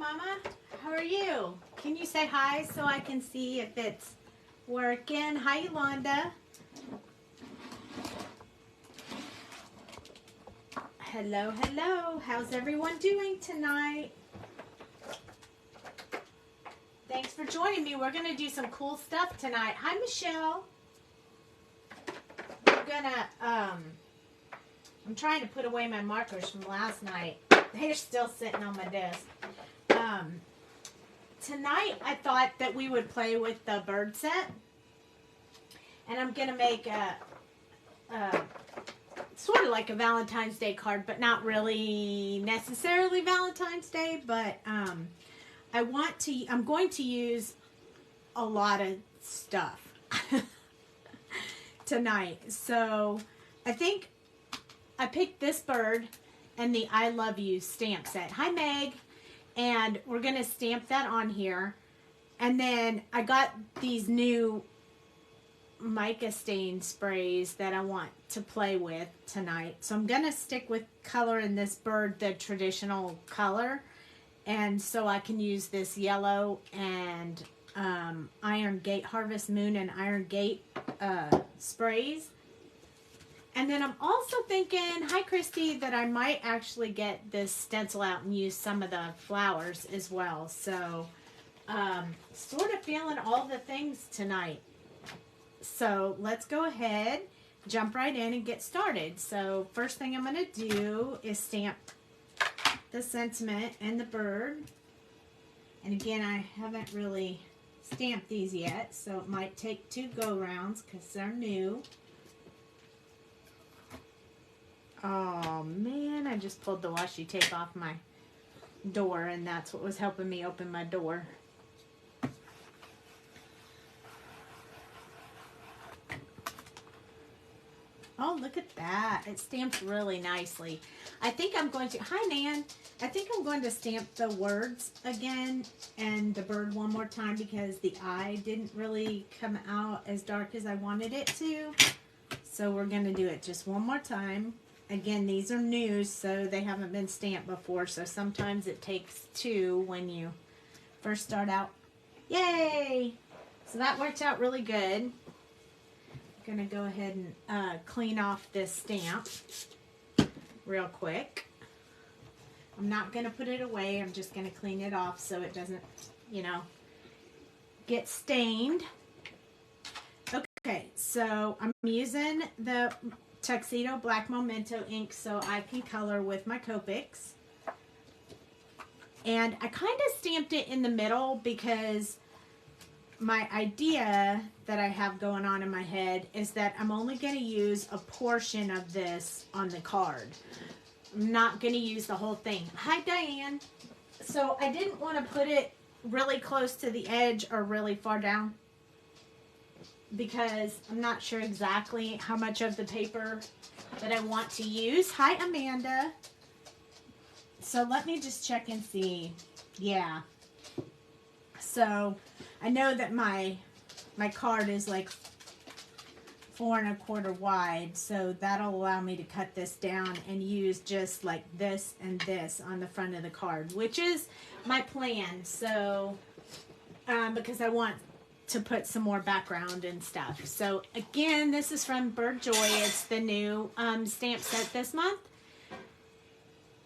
Mama. How are you? Can you say hi so I can see if it's working? Hi, Yolanda. Hello, hello. How's everyone doing tonight? Thanks for joining me. We're going to do some cool stuff tonight. Hi, Michelle. We're going to, I'm trying to put away my markers from last night. They're still sitting on my desk. Tonight, I thought that we would play with the bird set. And I'm going to make a sort of like a Valentine's Day card, but not really necessarily Valentine's Day. But I'm going to use a lot of stuff tonight. So I think I picked this bird and the I Love You stamp set. Hi, Meg. And we're going to stamp that on here. And then I got these new mica stain sprays that I want to play with tonight. So I'm going to stick with color in this bird, the traditional color. And so I can use this yellow and Iron Gate, Harvest Moon and Iron Gate sprays. And then I'm also thinking, hi Christy, that I might actually get this stencil out and use some of the flowers as well. So, sort of feeling all the things tonight. So let's go ahead, jump right in and get started. So first thing I'm going to do is stamp the sentiment and the bird. And again, I haven't really stamped these yet, so it might take 2 go-rounds because they're new. Oh man, I just pulled the washi tape off my door, and that's what was helping me open my door. Oh, look at that. It stamped really nicely. I think I'm going to, hi Nan, I think I'm going to stamp the words again and the bird one more time because the eye didn't really come out as dark as I wanted it to. So we're going to do it just one more time. Again, these are new, so they haven't been stamped before, so sometimes it takes 2 when you first start out. Yay! So that worked out really good. I'm going to go ahead and clean off this stamp real quick. I'm not going to put it away. I'm just going to clean it off so it doesn't, you know, get stained. Okay, so I'm using the Tuxedo Black Memento ink so I can color with my Copics. And I kind of stamped it in the middle because my idea that I have going on in my head is that I'm only going to use a portion of this on the card. I'm not going to use the whole thing. Hi, Diane. So I didn't want to put it really close to the edge or really far down because I'm not sure exactly how much of the paper that I want to use. Hi, Amanda. So let me just check and see. Yeah. So I know that my card is like 4 1/4 wide, so that'll allow me to cut this down and use just like this and this on the front of the card, which is my plan. So because I want to put some more background and stuff. So again, this is from Bird Joy. It's the new stamp set this month.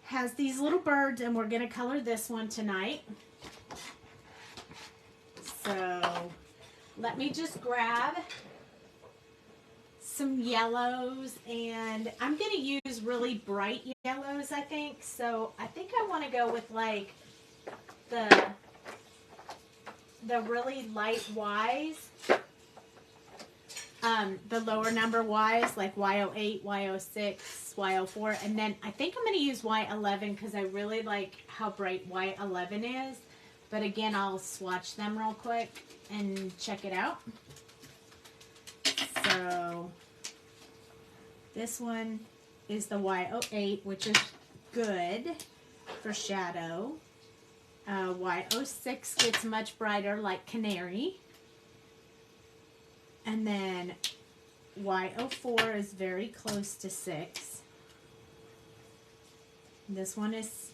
Has these little birds, and we're going to color this one tonight. So let me just grab some yellows, and I'm going to use really bright yellows, I think. So I think I want to go with like the really light Ys, the lower number Ys, like Y08, Y06, Y04, and then I think I'm going to use Y11 because I really like how bright Y11 is. But again, I'll swatch them real quick and check it out. So this one is the Y08, which is good for shadow. Y06 gets much brighter, like canary. And then Y04 is very close to 6. This one is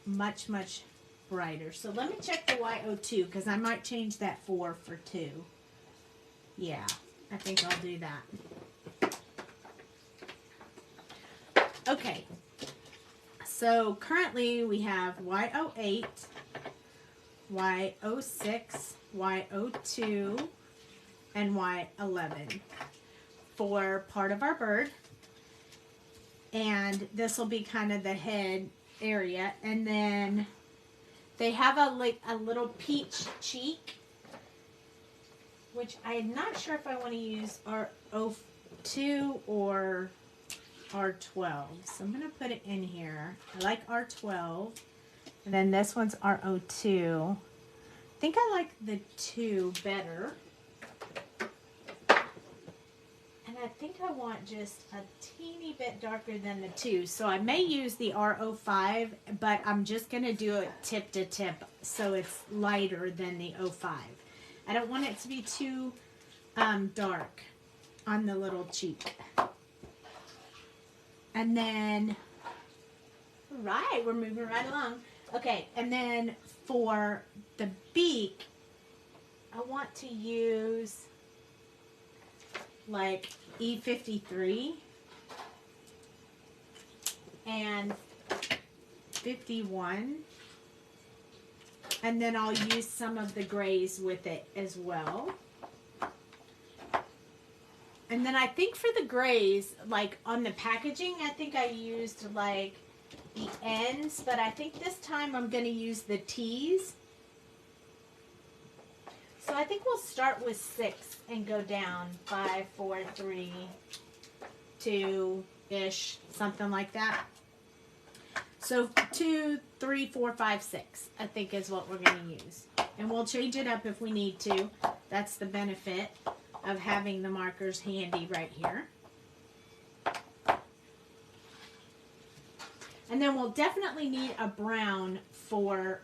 much, much brighter. So let me check the Y02 because I might change that 4 for 2. Yeah, I think I'll do that. Okay, so currently we have Y08, Y06, Y02, and Y11 for part of our bird. And this will be kind of the head area. And then they have a little peach cheek, which I'm not sure if I want to use R02 or R12. So I'm going to put it in here. I like R12. And then this one's R02. I think I like the 2 better. And I think I want just a teeny bit darker than the 2. So I may use the R05, but I'm just going to do it tip to tip so it's lighter than the 05. I don't want it to be too dark on the little cheek. And then, right, we're moving right along. Okay, and then for the beak, I want to use like E53 and 51. And then I'll use some of the grays with it as well. And then I think for the grays, like on the packaging, I think I used like the ends, but I think this time I'm going to use the T's. So I think we'll start with 6 and go down 5, 4, 3, 2-ish, something like that. So 2, 3, 4, 5, 6, I think is what we're going to use. And we'll change it up if we need to. That's the benefit of having the markers handy right here. And then we'll definitely need a brown for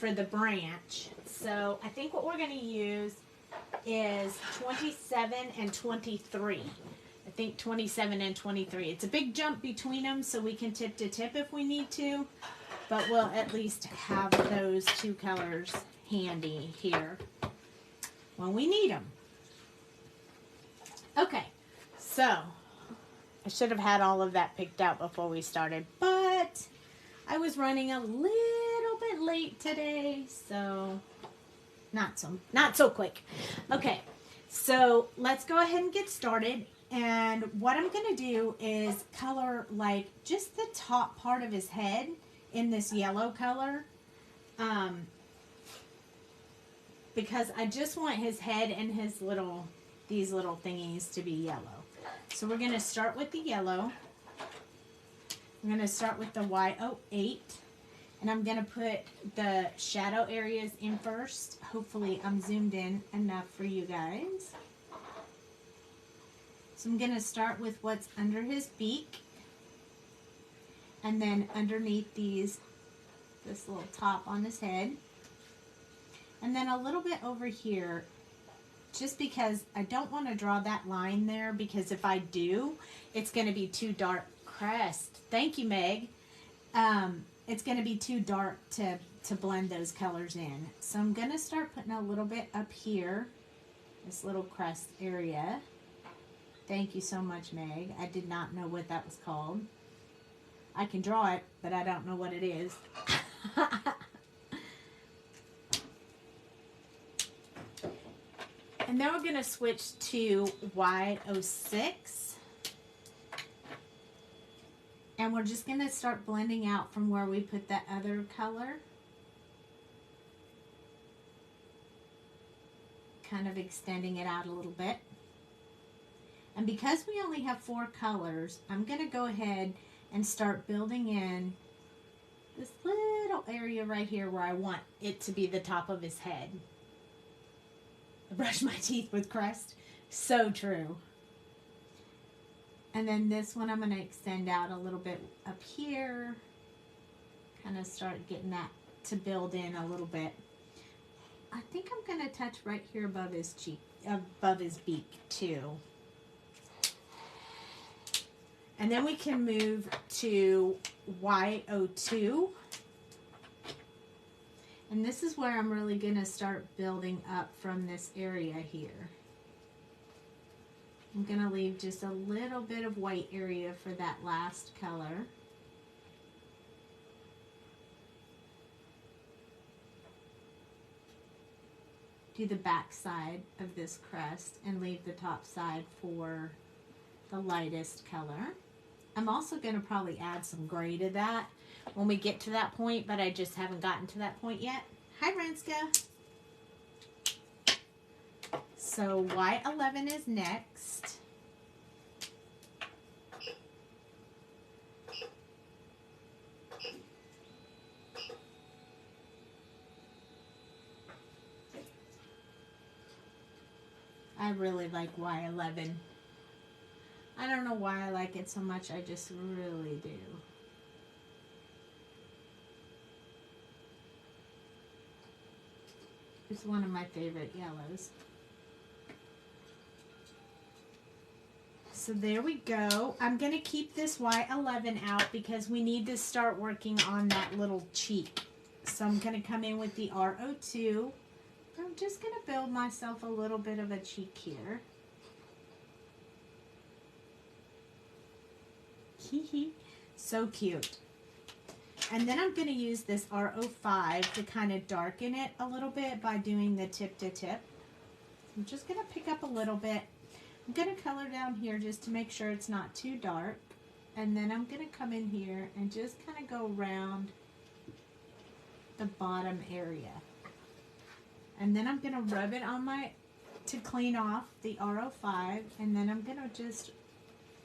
the branch. So I think what we're going to use is 27 and 23. I think 27 and 23. It's a big jump between them, so we can tip to tip if we need to, but we'll at least have those 2 colors handy here when we need them. Okay, so I should have had all of that picked out before we started, but I was running a little bit late today, so not so quick. Okay, so let's go ahead and get started. And what I'm going to do is color like just the top part of his head in this yellow color. Because I just want his head and his these little thingies to be yellow. So we're going to start with the yellow. I'm going to start with the Y08. And I'm going to put the shadow areas in first. Hopefully I'm zoomed in enough for you guys. So I'm going to start with what's under his beak. And then underneath this little top on his head. And then a little bit over here, just because I don't want to draw that line there, because if I do, it's going to be too dark. Crest. Thank you, Meg. It's going to be too dark to blend those colors in. So I'm going to start putting a little bit up here, this little crest area. Thank you so much, Meg. I did not know what that was called. I can draw it, but I don't know what it is. And then we're going to switch to Y06. And we're just going to start blending out from where we put that other color. Kind of extending it out a little bit. And because we only have 4 colors, I'm going to go ahead and start building in this little area right here where I want it to be the top of his head. I brush my teeth with crest. So true. And then this one I'm going to extend out a little bit up here. Kind of start getting that to build in a little bit. I think I'm going to touch right here above his cheek, above his beak too. And then we can move to Y02. And this is where I'm really going to start building up from this area here. I'm going to leave just a little bit of white area for that last color. Do the back side of this crest and leave the top side for the lightest color. I'm also going to probably add some gray to that when we get to that point, but I just haven't gotten to that point yet. Hi, Renska. So Y11 is next. I really like Y11. I don't know why I like it so much, I just really do. It's one of my favorite yellows. So there we go. I'm going to keep this Y11 out because we need to start working on that little cheek. So I'm going to come in with the R02. I'm just going to build myself a little bit of a cheek here. So cute. And then I'm going to use this R05 to kind of darken it a little bit by doing the tip to tip. I'm just going to pick up a little bit. I'm going to color down here just to make sure it's not too dark. And then I'm going to come in here and just kind of go around the bottom area. And then I'm going to rub it on to clean off the R05. And then I'm going to just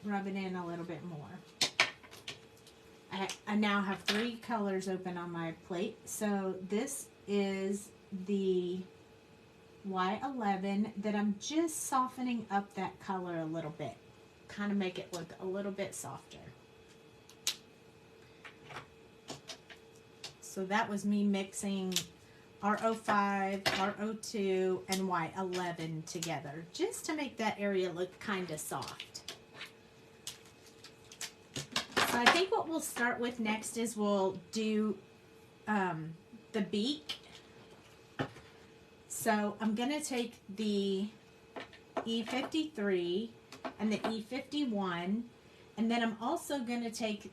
rub it in a little bit more. I now have 3 colors open on my plate. So this is the Y11 that I'm just softening up that color a little bit. Kind of make it look a little bit softer. So that was me mixing R05, R02, and Y11 together just to make that area look kind of soft. So I think what we'll start with next is we'll do the beak. So I'm going to take the E53 and the E51, and then I'm also going to take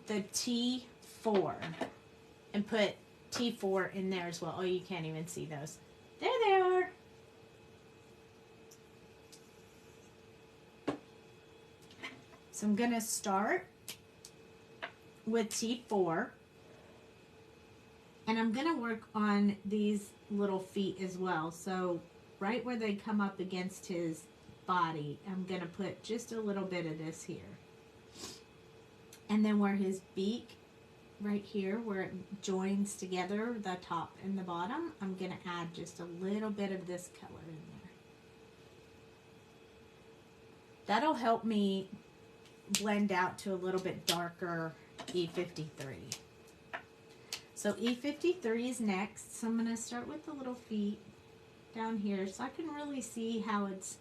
the T4 and put T4 in there as well. Oh, you can't even see those. There they are. So I'm going to start with T4, and I'm going to work on these little feet as well. So right where they come up against his body, I'm going to put just a little bit of this here. And then where his beak, right here where it joins together, the top and the bottom, I'm going to add just a little bit of this color in there. That'll help me blend out to a little bit darker E53. So E53 is next. So I'm going to start with the little feet down here so I can really see how it's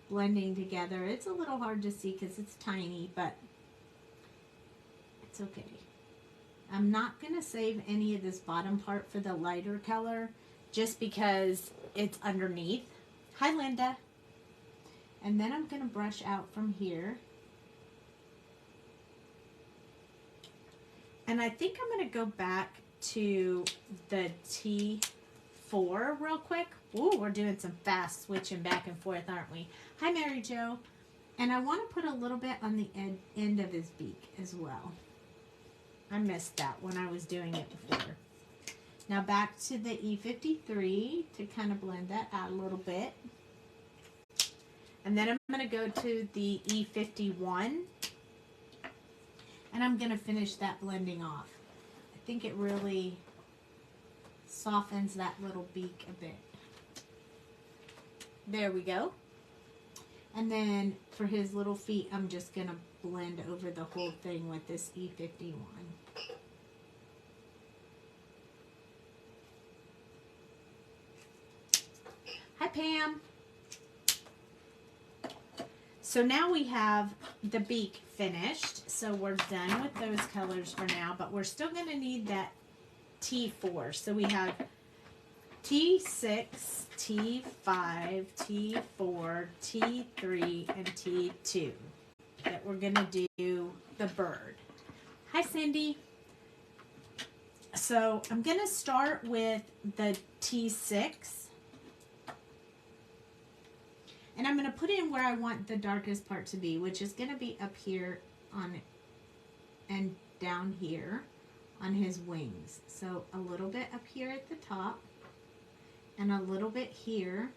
blending together. It's a little hard to see because it's tiny, but it's okay. I'm not going to save any of this bottom part for the lighter color just because it's underneath. Hi, Linda. And then I'm going to brush out from here. And I think I'm going to go back to the T4 real quick. Ooh, we're doing some fast switching back and forth, aren't we? Hi, Mary Jo. And I want to put a little bit on the end of his beak as well. I missed that when I was doing it before. Now back to the E53 to kind of blend that out a little bit. And then I'm going to go to the E51. And I'm going to finish that blending off. I think it really softens that little beak a bit. There we go. And then for his little feet, I'm just going to blend over the whole thing with this E51. Hi, Pam. So now we have the beak finished. So we're done with those colors for now, but we're still going to need that T4. So we have T6, T5, T4, T3, and T2 that we're going to do the bird. Hi, Cindy. So I'm going to start with the T6. And I'm going to put in where I want the darkest part to be, which is going to be up here on it and down here on his wings. So a little bit up here at the top and a little bit here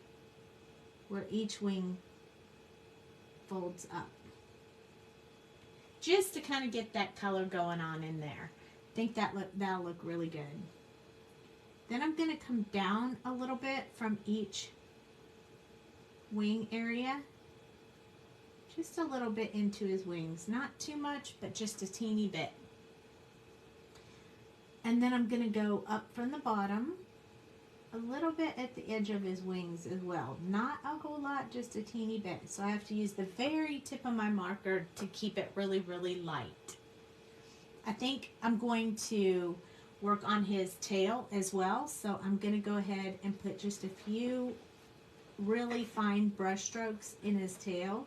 where each wing folds up. Just to kind of get that color going on in there. I think that'll look really good. Then I'm going to come down a little bit from each wing area. Just a little bit into his wings. Not too much, but just a teeny bit. And then I'm going to go up from the bottom a little bit at the edge of his wings as well. Not a whole lot, just a teeny bit. So I have to use the very tip of my marker to keep it really, really light. I think I'm going to work on his tail as well. So I'm going to go ahead and put just a few really fine brush strokes in his tail.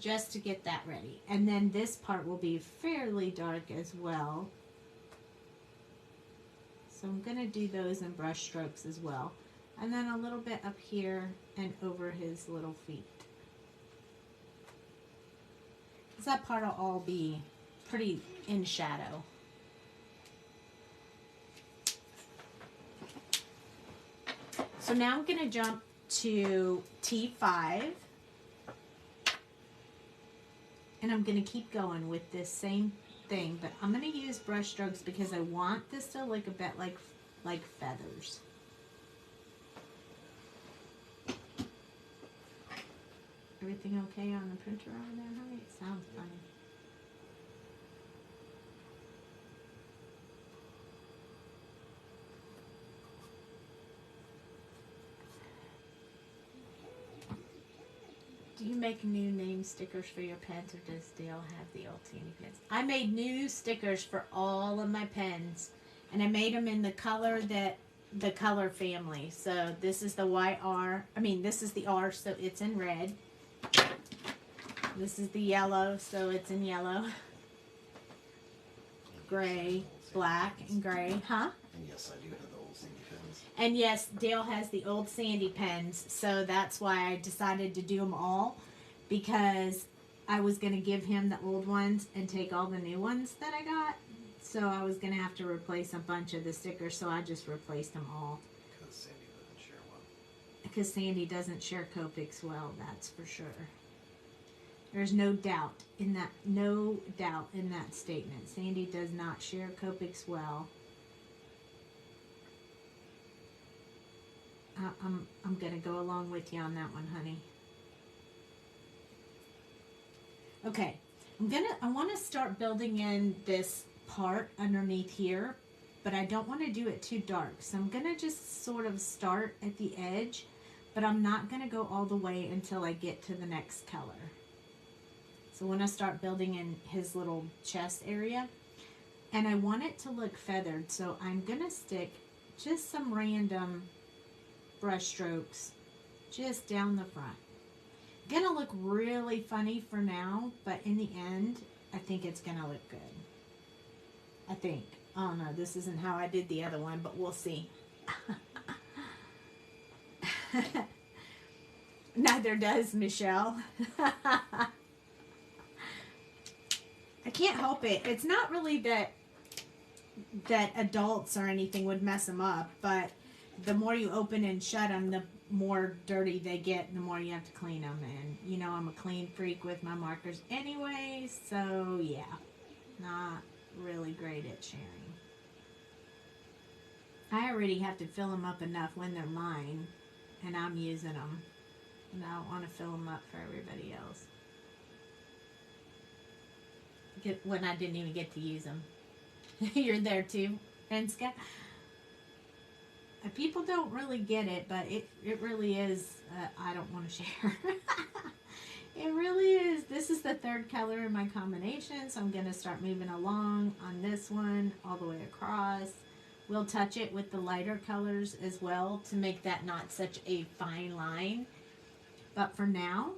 Just to get that ready. And then this part will be fairly dark as well. So I'm going to do those in brush strokes as well. And then a little bit up here and over his little feet. That part will all be pretty in shadow. So now I'm going to jump to T5. And I'm going to keep going with this same thing, but I'm going to use brush strokes because I want this to look a bit like feathers. Everything okay on the printer over there, honey? It sounds funny. Do you make new name stickers for your pens, or does Dale have the old Tandy pens? I made new stickers for all of my pens, and I made them in the color the color family. So this is the this is the R, so it's in red. This is the yellow, so it's in yellow. Gray, black, and gray. Huh? And yes, I do have the old Sandy pens. And yes, Dale has the old Sandy pens, so that's why I decided to do them all, because I was going to give him the old ones and take all the new ones that I got. So I was going to have to replace a bunch of the stickers, so I just replaced them all. Because Sandy doesn't share one. Because Sandy doesn't share Copics well, that's for sure. There's no doubt in that statement. Sandy does not share Copics well. I'm going to go along with you on that one, honey. Okay, I want to start building in this part underneath here, but I don't want to do it too dark. So I'm going to just sort of start at the edge, but I'm not going to go all the way until I get to the next color. So when I start building in his little chest area, and I want it to look feathered, so I'm going to stick just some random brush strokes just down the front. Gonna look really funny for now, but in the end, I think it's gonna look good. I think. I don't know, this isn't how I did the other one, but we'll see. Neither does Michelle. I can't help it. It's not really that adults or anything would mess them up, but the more you open and shut them, the more dirty they get, and the more you have to clean them. And you know, I'm a clean freak with my markers anyway, so yeah, not really great at sharing. I already have to fill them up enough when they're mine and I'm using them, and I don't want to fill them up for everybody else when I didn't even get to use them. You're there too, Renska. People don't really get it, but it really is, I don't want to share. It really is. This is the third color in my combination, so I'm going to start moving along on this one all the way across. We'll touch it with the lighter colors as well to make that not such a fine line. But for now,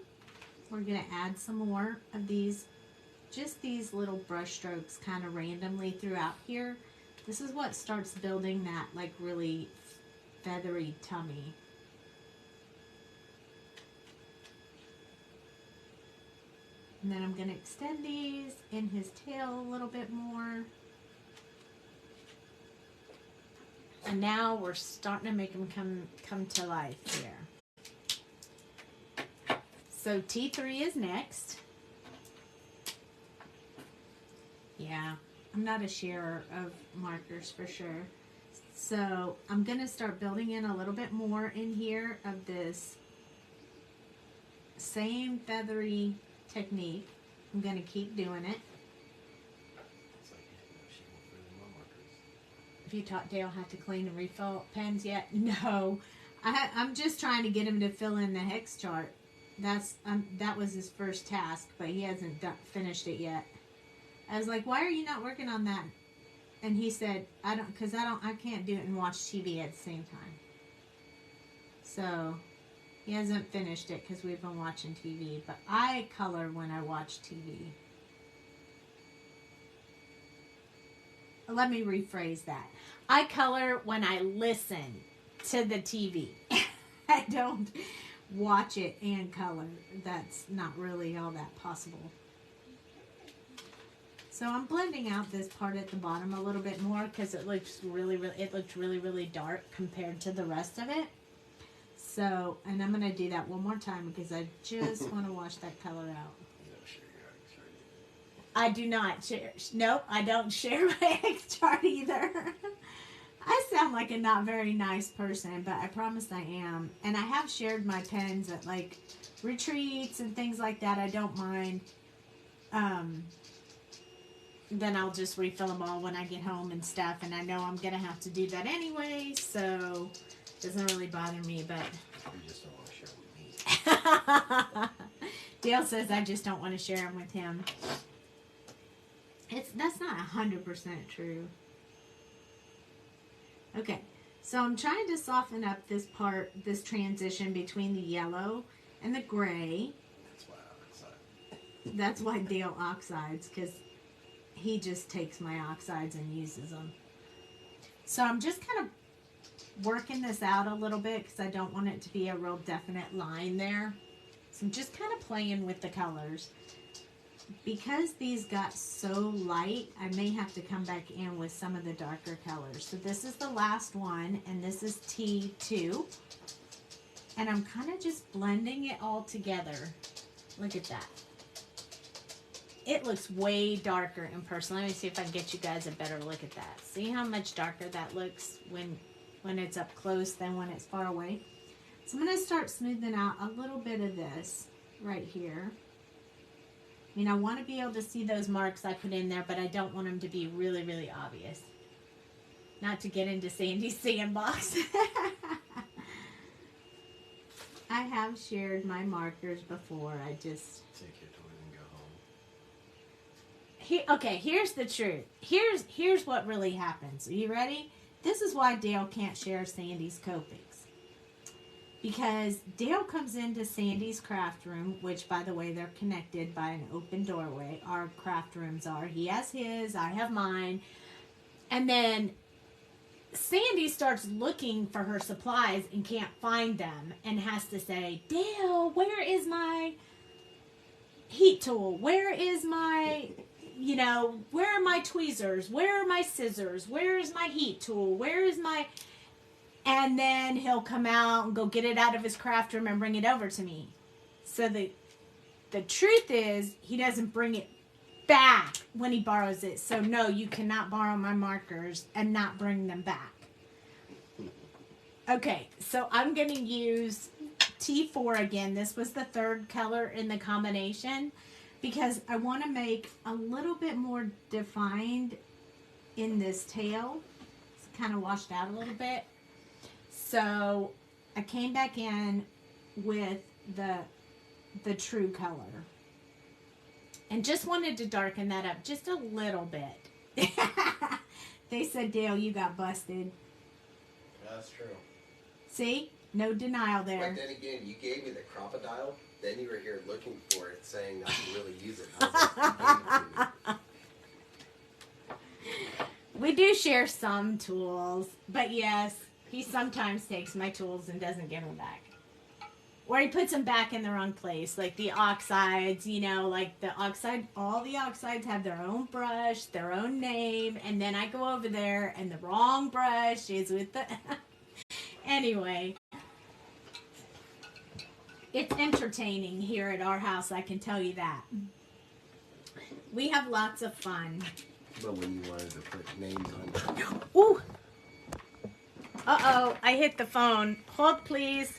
we're going to add some more of these, just these little brush strokes kind of randomly throughout here. This is what starts building that like really feathery tummy. And then I'm going to extend these in his tail a little bit more. And now we're starting to make him come to life here. So T3 is next. Yeah, I'm not a sharer of markers for sure. So I'm going to start building in a little bit more in here of this same feathery technique. I'm going to keep doing it. It's like, she won't fill in my markers. Have you taught Dale how to clean and refill pens yet? No. I'm just trying to get him to fill in the hex chart. That was his first task, but he hasn't finished it yet. I was like, why are you not working on that? And he said, I can't do it and watch TV at the same time. So he hasn't finished it because we've been watching TV, but I color when I watch TV. Let me rephrase that. I color when I listen to the TV. I don't watch it and color. That's not really all that possible. So I'm blending out this part at the bottom a little bit more because it looks really dark compared to the rest of it. So, and I'm going to do that one more time because I just want to wash that color out. You don't share your hex chart either. I do not share. Nope, I don't share my hex chart either. I sound like a not very nice person, but I promise I am. And I have shared my pens at like retreats and things like that. I don't mind. Then I'll just refill them all when I get home and stuff. And I know I'm going to have to do that anyway, so it doesn't really bother me. But You just don't want to share with me. Dale says I just don't want to share them with him. That's not 100% true. Okay, so I'm trying to soften up this part, this transition between the yellow and the gray. That's why I oxide. That's why Dale oxides, because he just takes my oxides and uses them. So I'm just kind of working this out a little bit because I don't want it to be a real definite line there. So I'm just kind of playing with the colors. Because these got so light, I may have to come back in with some of the darker colors. So this is the last one, and this is T2. And I'm kind of just blending it all together. Look at that. It looks way darker in person. Let me see if I can get you guys a better look at that. See how much darker that looks when it's up close than when it's far away? So I'm going to start smoothing out a little bit of this right here. I mean, I want to be able to see those marks I put in there, but I don't want them to be really, really obvious. Not to get into Sandy's sandbox. I have shared my markers before. I just... Take your toys and go home. Okay, here's the truth. Here's what really happens. Are you ready? This is why Dale can't share Sandy's Copics. Because Dale comes into Sandy's craft room, which, by the way, they're connected by an open doorway. Our craft rooms are. He has his, I have mine. And then Sandy starts looking for her supplies and can't find them and has to say, Dale, where is my heat tool? Where is my, where are my tweezers? Where are my scissors? Where is my heat tool? Where is my... And then he'll come out and go get it out of his craft room and bring it over to me. So the truth is, he doesn't bring it back when he borrows it. So no, you cannot borrow my markers and not bring them back. Okay, so I'm going to use T4 again. This was the third color in the combination because I want to make a little bit more defined in this tail. It's kind of washed out a little bit. So I came back in with the the true color. And just wanted to darken that up just a little bit. They said, Dale, you got busted. That's true. See? No denial there. But then again, you gave me the crocodile. Then you were here looking for it, saying not to really use it. I was like, you gave it to me. We do share some tools, but yes, he sometimes takes my tools and doesn't give them back. Or he puts them back in the wrong place, like the oxides, you know, like the oxide, all the oxides have their own brush, their own name, and then I go over there and the wrong brush is with the... Anyway, it's entertaining here at our house, I can tell you that. We have lots of fun. But when you wanted to put names on... Ooh! Uh-oh, I hit the phone. Hold, please.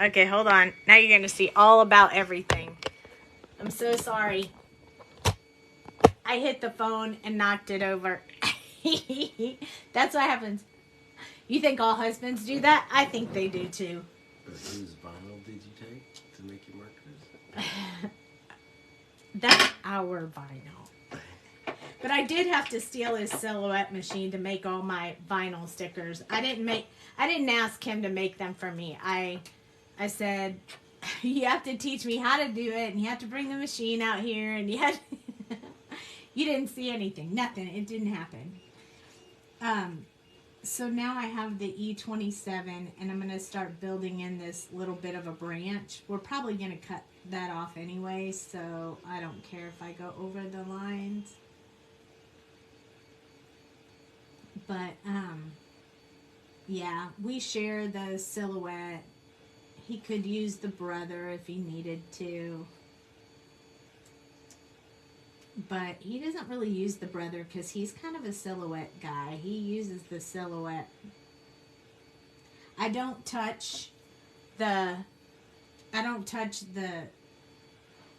Okay, hold on. Now you're going to see all about everything. I'm so sorry. I hit the phone and knocked it over. That's what happens. You think all husbands do that? I think they do too. But whose vinyl did you take to make your markers? That's our vinyl. But I did have to steal his silhouette machine to make all my vinyl stickers. I didn't ask him to make them for me. I said, you have to teach me how to do it, and you have to bring the machine out here, and you had you didn't see anything. Nothing. It didn't happen. So now I have the E27, and I'm going to start building in this little bit of a branch. We're probably going to cut that off anyway, so I don't care if I go over the lines. But, yeah, we share the silhouette. He could use the brother if he needed to. But he doesn't really use the brother because he's kind of a silhouette guy. He uses the silhouette. I don't touch the,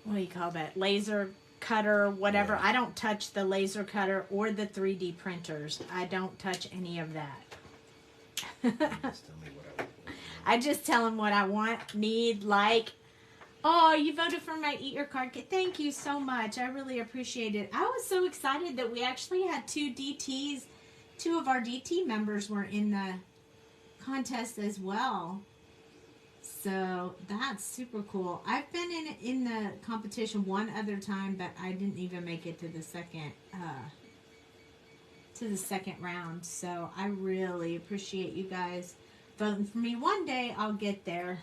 what do you call that? Laser cutter, whatever. Yeah. I don't touch the laser cutter or the 3D printers. I don't touch any of that. Just tell me what I want. I just tell him what I want, need, like. Oh, you voted for my Eat Your Card. Thank you so much. I really appreciate it. I was so excited that we actually had two DTs. Two of our DT members were in the contest as well. So that's super cool. I've been in the competition one other time, but I didn't even make it to the second round. So I really appreciate you guys voting for me. One day I'll get there.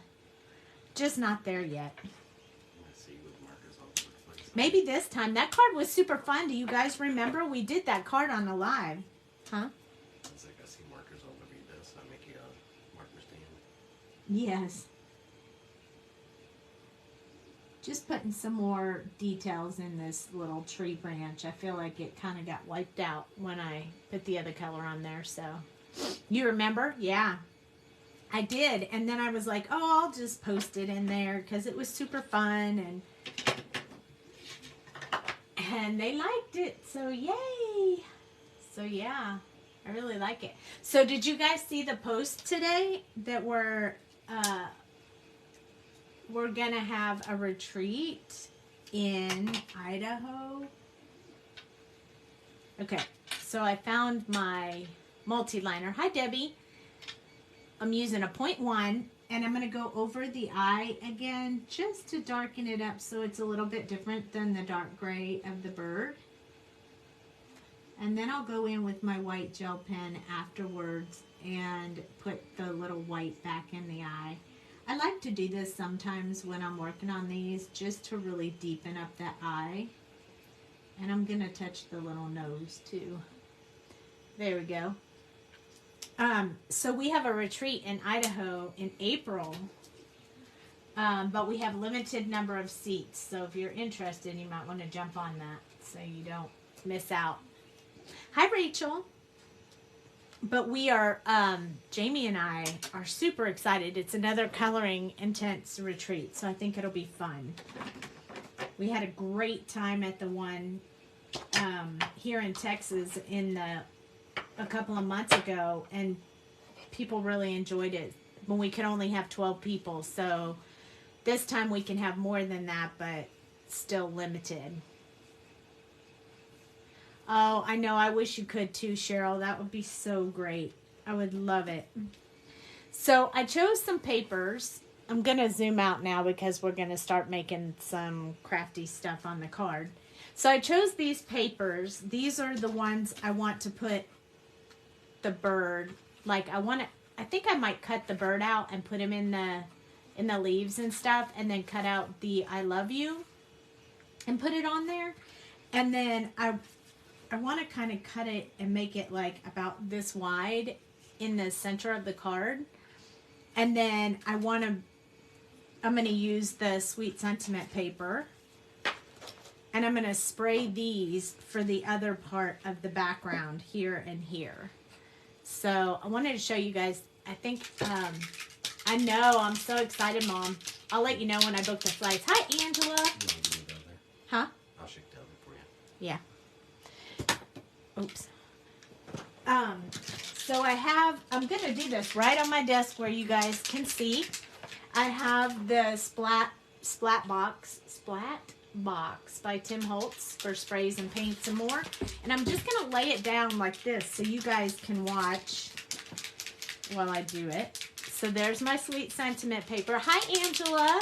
Just not there yet. Let's see with markers all over the place. Maybe this time. That card was super fun. Do you guys remember? We did that card on the live. Huh? It's like I see markers all over your desk. I make you a marker stand. Yes. Just putting some more details in this little tree branch. I feel like it kind of got wiped out when I put the other color on there. So, you remember? Yeah. I did, and then I was like, oh, I'll just post it in there because it was super fun, and they liked it, so yay. So yeah, I really like it. So did you guys see the post today that we're gonna have a retreat in Idaho? Okay, so I found my multi-liner. Hi, Debbie. I'm using a 0.1, and I'm going to go over the eye again just to darken it up so it's a little bit different than the dark gray of the bird. And then I'll go in with my white gel pen afterwards and put the little white back in the eye. I like to do this sometimes when I'm working on these just to really deepen up that eye. And I'm going to touch the little nose too. There we go. So we have a retreat in Idaho in April, but we have limited number of seats. So if you're interested, you might want to jump on that so you don't miss out. Hi, Rachel. But we are, Jamie and I are super excited. It's another coloring intense retreat, so I think it'll be fun. We had a great time at the one here in Texas a couple of months ago, and people really enjoyed it when we could only have 12 people. So This time we can have more than that, but still limited. Oh, I know. I wish you could too, Cheryl. That would be so great. I would love it. So I chose some papers. I'm going to zoom out now because we're going to start making some crafty stuff on the card. So I chose these papers. These are the ones I want to put the bird. Like I think I might cut the bird out and put him in the leaves and stuff, and then cut out the I love you and put it on there. And then I want to kind of cut it and make it like about this wide in the center of the card. And then I'm going to use the Sweet Sentiment paper. And I'm going to spray these for the other part of the background here and here. So I wanted to show you guys, I think, I know, I'm so excited, Mom. I'll let you know when I book the flights. Hi, Angela. Huh? I'll shake down there for you. Yeah. Oops. So I'm going to do this right on my desk where you guys can see. I have the Splat box by Tim Holtz for sprays and paints and more. And I'm just going to lay it down like this so you guys can watch while I do it. So there's my Sweet Sentiment paper. Hi, Angela.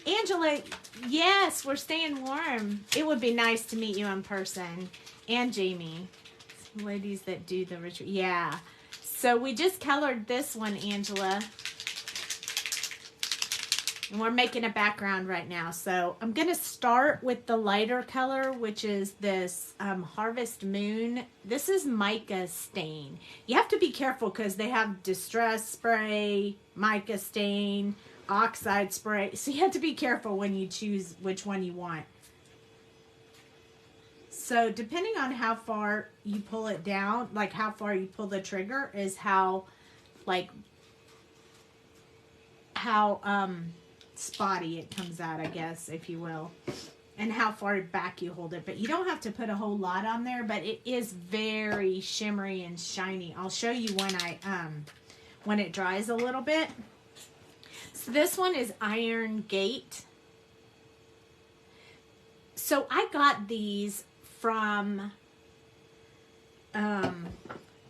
Angela, yes, we're staying warm. It would be nice to meet you in person. And Jamie, ladies that do the retreat. Yeah. So we just colored this one, Angela. And we're making a background right now. So I'm going to start with the lighter color, which is this Harvest Moon. This is Mica Stain. You have to be careful because they have Distress Spray, Mica Stain, Oxide Spray. So you have to be careful when you choose which one you want. So depending on how far you pull it down, like how far you pull the trigger is how spotty it comes out, I guess, if you will, and how far back you hold it. But you don't have to put a whole lot on there, but it is very shimmery and shiny. I'll show you when it dries a little bit. So this one is Iron Gate. So I got these from the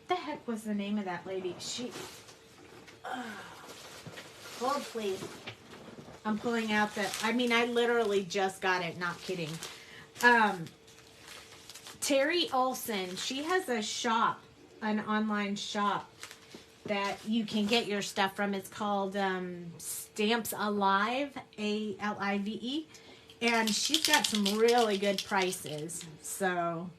heck was the name of that lady? Hold please. I'm pulling out I literally just got it, not kidding. Terry Olson, she has a shop, an online shop that you can get your stuff from. It's called Stamps Alive, ALIVE. And she's got some really good prices. So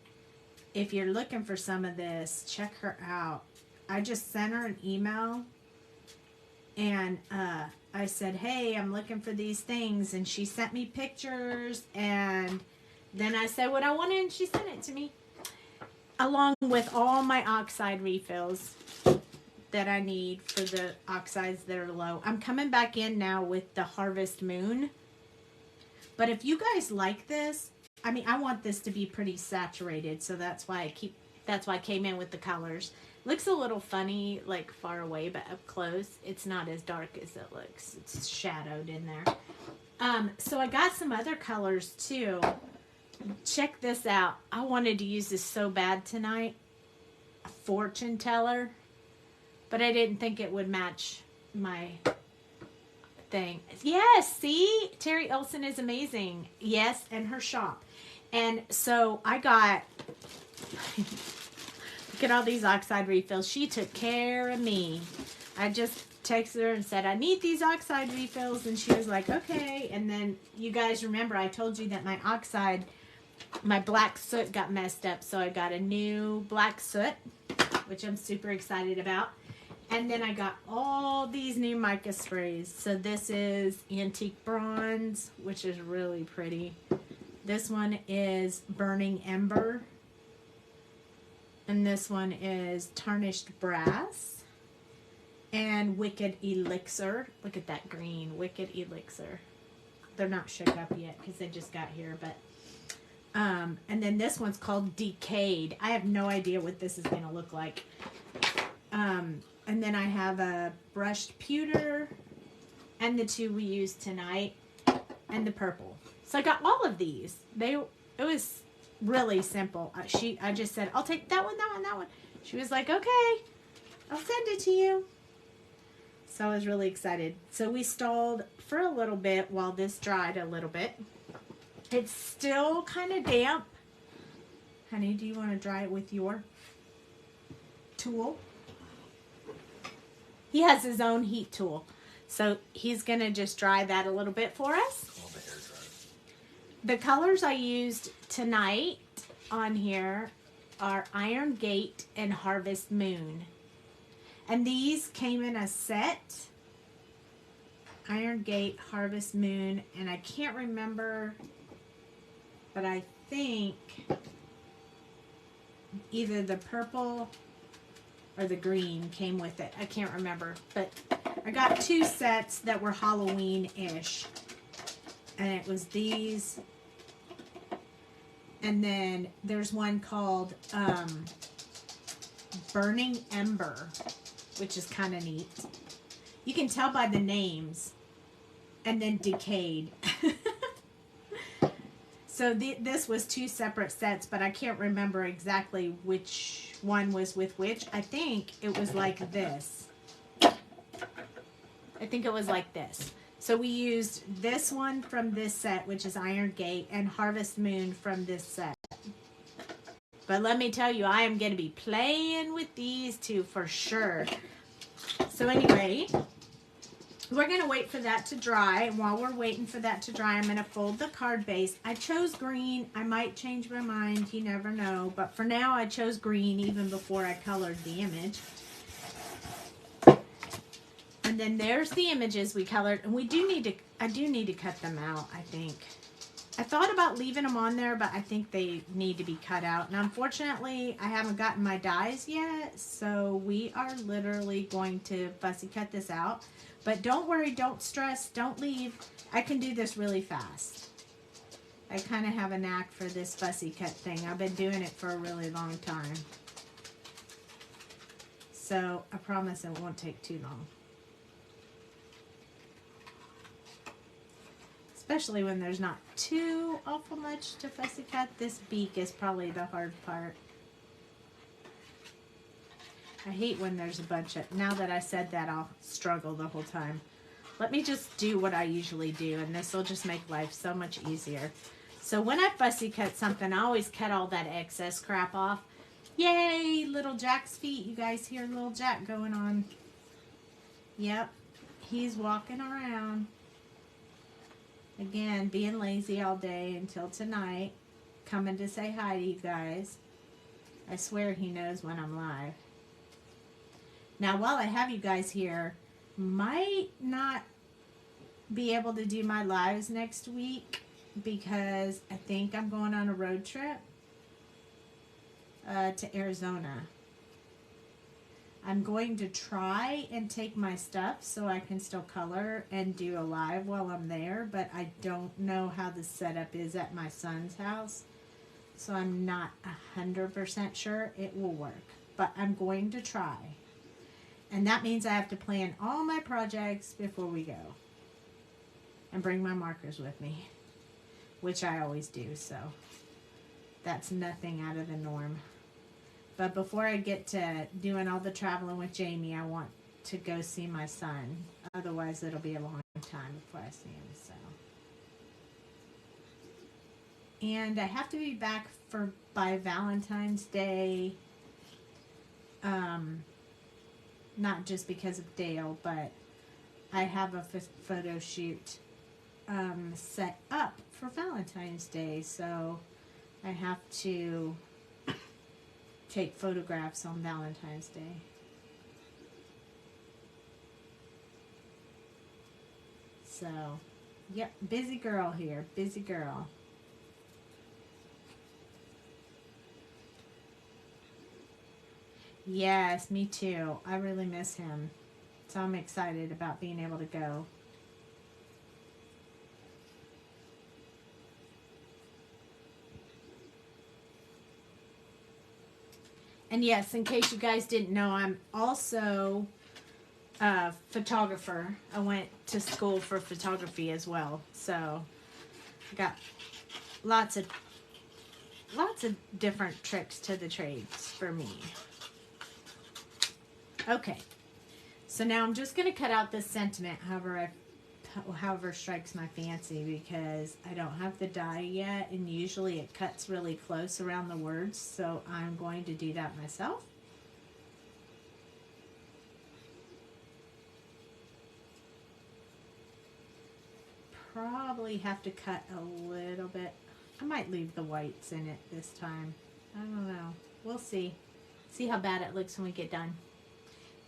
if you're looking for some of this, check her out. I just sent her an email. And I said, hey, I'm looking for these things. And she sent me pictures. And then I said what I wanted, and she sent it to me. Along with all my oxide refills that I need for the oxides that are low. I'm coming back in now with the Harvest Moon. But if you guys like this, I want this to be pretty saturated. So that's why I came in with the colors. Looks a little funny, like far away, but up close, it's not as dark as it looks. It's shadowed in there. So I got some other colors too. Check this out. I wanted to use this so bad tonight. A fortune teller. But I didn't think it would match my thing. Yes, see? Terry Olson is amazing. Yes, and her shop. And so I got... Look at all these oxide refills. She took care of me. I just texted her and said, I need these oxide refills. And she was like, okay. And then you guys remember I told you that my black soot got messed up. So I got a new black soot, which I'm super excited about. And then I got all these new Mica Sprays. So this is Antique Bronze, which is really pretty. This one is Burning Ember. And this one is Tarnished Brass and Wicked Elixir. Look at that green, Wicked Elixir. They're not shook up yet because they just got here. But and then this one's called Decayed. I have no idea what this is going to look like. And then I have a Brushed Pewter and the two we used tonight, and the purple. So I got all of these. It was really simple. I just said, I'll take that one, that one, that one. She was like, okay, I'll send it to you. So I was really excited. So we stalled for a little bit while this dried a little bit. It's still kind of damp. Honey, do you want to dry it with your tool? He has his own heat tool. So he's going to just dry that a little bit for us. The colors I used tonight on here are Iron Gate and Harvest Moon. And these came in a set. Iron Gate, Harvest Moon, and I can't remember, but I think either the purple or the green came with it. I can't remember, but I got two sets that were Halloween-ish. And it was these. And then there's one called Burning Ember, which is kind of neat. You can tell by the names. And then Decayed. So this was two separate sets, but I can't remember exactly which one was with which. I think it was like this. I think it was like this. So we used this one from this set, which is Iron Gate, and Harvest Moon from this set. But let me tell you, I am going to be playing with these two for sure. So anyway, we're going to wait for that to dry. And while we're waiting for that to dry, I'm going to fold the card base. I chose green. I might change my mind. You never know. But for now, I chose green even before I colored the image. And then there's the images we colored. And I do need to cut them out, I think. I thought about leaving them on there, but I think they need to be cut out. And unfortunately, I haven't gotten my dies yet. So we are literally going to fussy cut this out. But don't worry, don't stress, don't leave. I can do this really fast. I kind of have a knack for this fussy cut thing. I've been doing it for a really long time. So I promise it won't take too long. Especially when there's not too awful much to fussy cut. This beak is probably the hard part. I hate when there's a bunch of... Now that I said that, I'll struggle the whole time. Let me just do what I usually do, and this will just make life so much easier. So when I fussy cut something, I always cut all that excess crap off. Yay, little Jack's feet. You guys hear little Jack going on. Yep, he's walking around. Again, being lazy all day until tonight. Coming to say hi to you guys. I swear he knows when I'm live. Now, while I have you guys here, might not be able to do my lives next week because I think I'm going on a road trip to Arizona. I'm going to try and take my stuff so I can still color and do a live while I'm there, but I don't know how the setup is at my son's house, so I'm not 100% sure it will work, but I'm going to try. And that means I have to plan all my projects before we go. And bring my markers with me. Which I always do, so that's nothing out of the norm. But before I get to doing all the traveling with Jamie, I want to go see my son. Otherwise, it'll be a long time before I see him, so. And I have to be back by Valentine's Day. Not just because of Dale, but I have a photo shoot set up for Valentine's Day, so I have to take photographs on Valentine's Day. So, yep, busy girl here, busy girl. Yes, me too. I really miss him. So I'm excited about being able to go. And yes, in case you guys didn't know, I'm also photographer. I went to school for photography as well. So I got lots of different tricks to the trades for me. Okay. So now I'm just going to cut out this sentiment however strikes my fancy, because I don't have the die yet, and usually it cuts really close around the words, so I'm going to do that myself. Probably have to cut a little bit. I might leave the whites in it this time. I don't know. We'll see. See how bad it looks when we get done.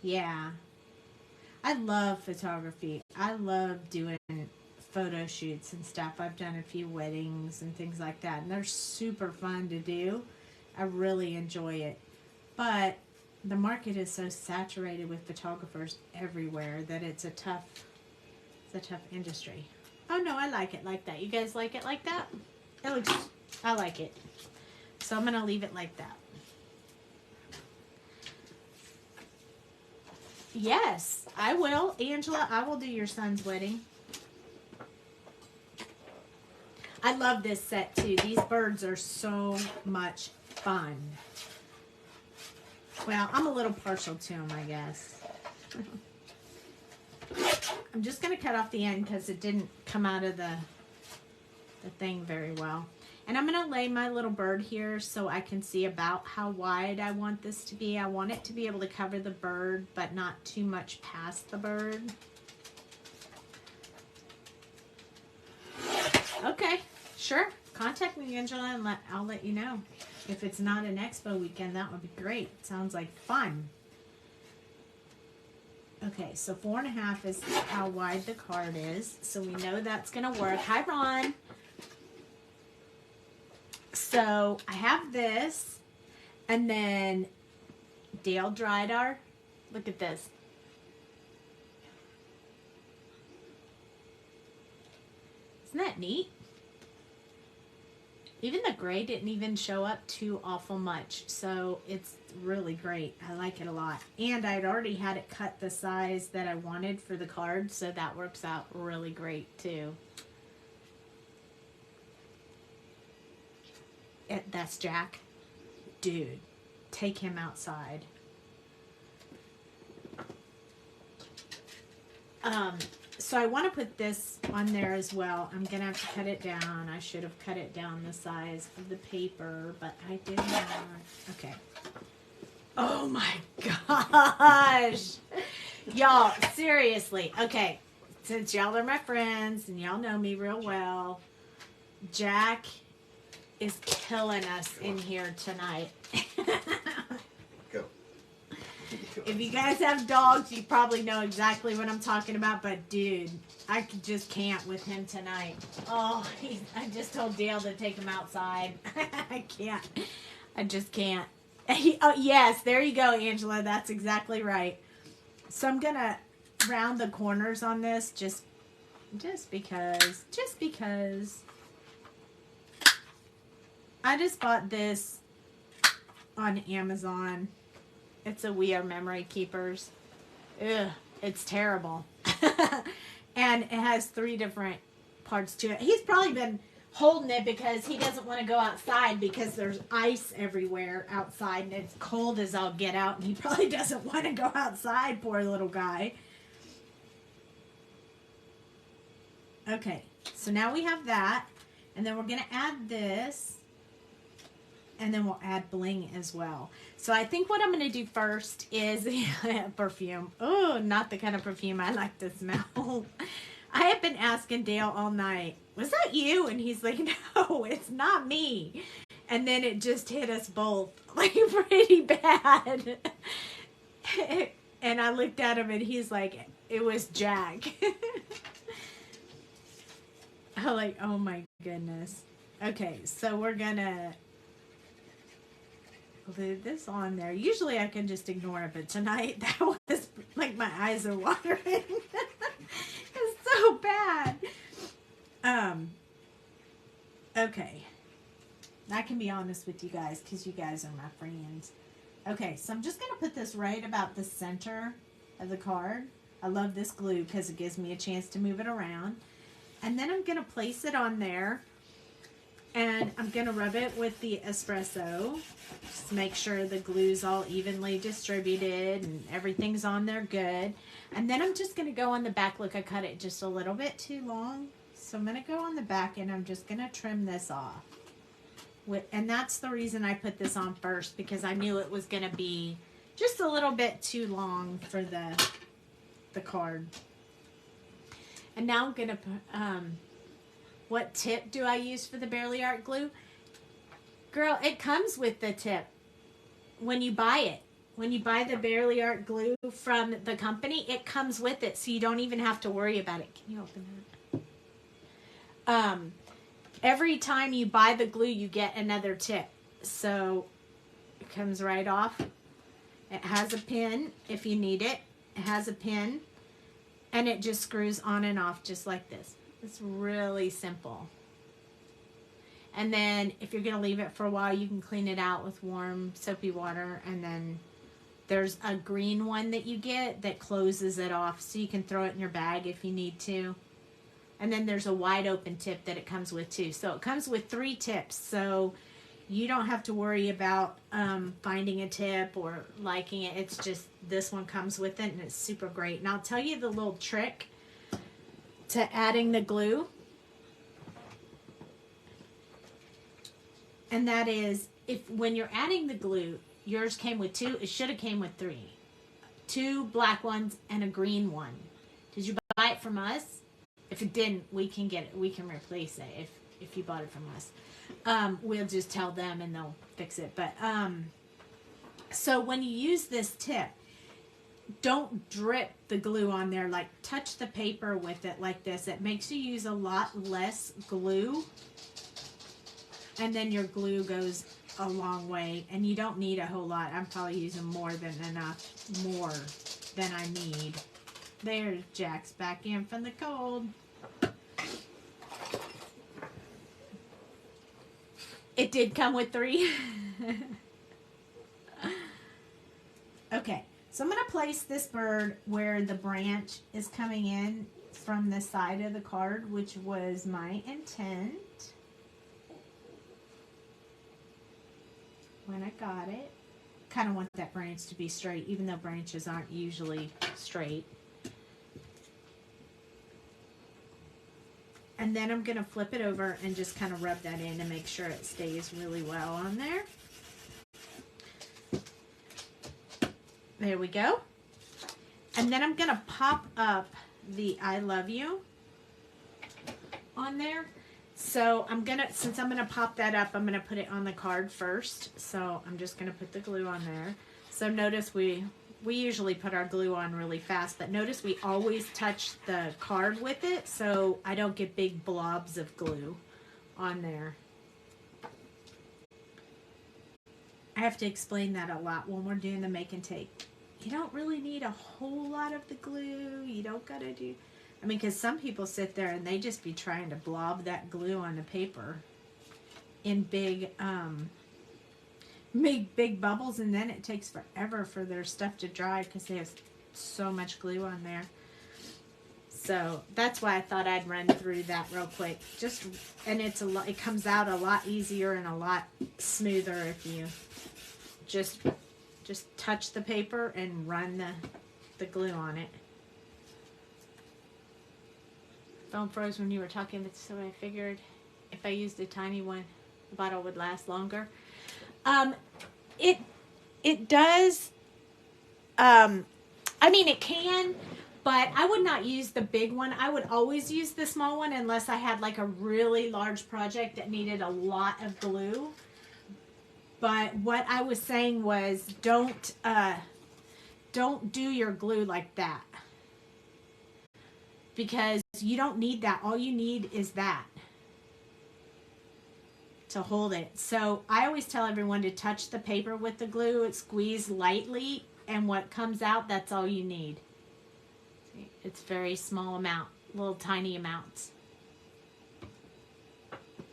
Yeah. I love photography. I love doing photo shoots and stuff. I've done a few weddings and things like that, and they're super fun to do. I really enjoy it. But the market is so saturated with photographers everywhere that it's a tough industry. Oh no, I like it like that. You guys like it like that? It looks, I like it. So I'm going to leave it like that. Yes, I will. Angela, I will do your son's wedding. I love this set too. These birds are so much fun. Well, I'm a little partial to them, I guess. I'm just going to cut off the end because it didn't come out of the thing very well. And I'm going to lay my little bird here so I can see about how wide I want this to be. I want it to be able to cover the bird, but not too much past the bird. Okay, sure. Contact me, Angela, and I'll let you know. If it's not an expo weekend, that would be great. Sounds like fun. Okay, so 4.5 is how wide the card is. So we know that's going to work. Hi, Ron. So I have this, and then Dale Drydar. Look at this. Isn't that neat? Even the gray didn't even show up too awful much, so it's really great. I like it a lot. And I'd already had it cut the size that I wanted for the card, so that works out really great too. That's Jack. Dude, take him outside. So I want to put this on there as well. I'm going to have to cut it down. I should have cut it down the size of the paper, but I did not. Okay. Oh my gosh. Y'all, seriously. Okay. Since y'all are my friends and y'all know me real well, Jack is killing us in here tonight. Go. If you guys have dogs, you probably know exactly what I'm talking about, but dude, I just can't with him tonight. Oh, I just told Dale to take him outside. I can't. I just can't. Oh, yes, there you go, Angela. That's exactly right. So I'm going to round the corners on this just because. I just bought this on Amazon. It's a We Are Memory Keepers. Ugh, it's terrible. And it has 3 different parts to it. He's probably been holding it because he doesn't want to go outside because there's ice everywhere outside and it's cold as all get out, and he probably doesn't want to go outside, poor little guy. Okay, so now we have that, and then we're going to add this, and then we'll add bling as well. So I think what I'm going to do first is perfume. Oh, not the kind of perfume I like to smell. I have been asking Dale all night, was that you? And he's like, no, it's not me. And then it just hit us both like pretty bad. And I looked at him and he's like, it was Jack. I'm like, oh my goodness. Okay, so we're gonna leave this on there. Usually I can just ignore it, but tonight that was like my eyes are watering. It's so bad. Okay. I can be honest with you guys because you guys are my friends. Okay, so I'm just going to put this right about the center of the card. I love this glue because it gives me a chance to move it around. And then I'm going to place it on there. And I'm going to rub it with the espresso. Just make sure the glue's all evenly distributed and everything's on there good. And then I'm just going to go on the back. Look, I cut it just a little bit too long. So I'm going to go on the back and I'm just going to trim this off. And that's the reason I put this on first, because I knew it was going to be just a little bit too long for the card. And now I'm going to put... what tip do I use for the Barely Art glue? Girl, it comes with the tip when you buy it. When you buy the Barely Art glue from the company, it comes with it, so you don't even have to worry about it. Can you open that? Every time you buy the glue, you get another tip. So it comes right off. It has a pin if you need it. It has a pin, and it just screws on and off just like this. It's really simple. And then if you're going to leave it for a while, you can clean it out with warm soapy water. And then there's a green one that you get that closes it off, so you can throw it in your bag if you need to. And then there's a wide open tip that it comes with too. So it comes with 3 tips. So you don't have to worry about finding a tip or liking it. It's just this one comes with it, and it's super great. And I'll tell you the little trick to adding the glue, and that is, if when you're adding the glue, yours came with 2, it should have came with 3. 2 black ones and a green one. Did you buy it from us? If it didn't, we can get it. We can replace it if you bought it from us. We'll just tell them and they'll fix it. But so when you use this tip, don't drip the glue on there. Like, touch the paper with it like this. It makes you use a lot less glue, and then your glue goes a long way, and you don't need a whole lot. I'm probably using more than I need. There's Jack's back in from the cold. It did come with 3. Okay. So I'm going to place this bird where the branch is coming in from the side of the card, which was my intent when I got it. Kind of want that branch to be straight, even though branches aren't usually straight. And then I'm going to flip it over and just kind of rub that in to make sure it stays really well on there. There we go. And then I'm going to pop up the I love you on there. So I'm going to, since I'm going to pop that up, I'm going to put it on the card first. So I'm just going to put the glue on there. So notice we usually put our glue on really fast, but notice we always touch the card with it so I don't get big blobs of glue on there. I have to explain that a lot when we're doing the make and take. You don't really need a whole lot of the glue. You don't gotta do, I mean, because some people sit there and they just be trying to blob that glue on the paper in big bubbles, and then it takes forever for their stuff to dry because they have so much glue on there. So that's why I thought I'd run through that real quick. And it comes out a lot easier and a lot smoother if you just touch the paper and run the glue on it. Phone froze when you were talking, so I figured if I used a tiny one, the bottle would last longer. It does, I mean, it can, but I would not use the big one. I would always use the small one unless I had like a really large project that needed a lot of glue. But what I was saying was don't do your glue like that, because you don't need that. All you need is that to hold it. So I always tell everyone to touch the paper with the glue, squeeze lightly, and what comes out, that's all you need. It's very small amount, little tiny amounts.